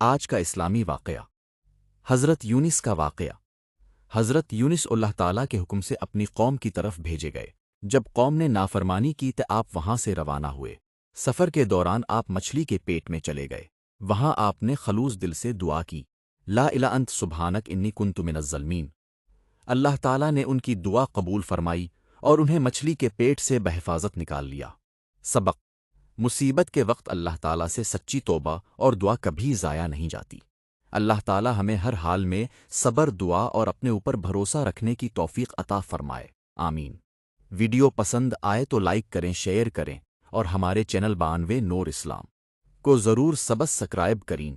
آج کا اسلامی واقعہ حضرت یونس کا واقعہ۔ حضرت یونس اللہ تعالیٰ کے حکم سے اپنی قوم کی طرف بھیجے گئے۔ جب قوم نے نافرمانی کی تو آپ وہاں سے روانہ ہوئے۔ سفر کے دوران آپ مچھلی کے پیٹ میں چلے گئے۔ وہاں آپ نے خلوص دل سے دعا کی، لا الہ انت سبحانک انی کنت من الظالمین۔ اللہ تعالیٰ نے ان کی دعا قبول فرمائی اور انہیں مچھلی کے پیٹ سے بحفاظت نکال لیا۔ سبق: مصیبت کے وقت اللہ تعالیٰ سے سچی توبہ اور دعا کبھی ضائع نہیں جاتی۔ اللہ تعالیٰ ہمیں ہر حال میں صبر، دعا اور اپنے اوپر بھروسہ رکھنے کی توفیق عطا فرمائے، آمین۔ ویڈیو پسند آئے تو لائک کریں، شیئر کریں اور ہمارے چینل 92 نور اسلام کو ضرور سبسکرائب کریں۔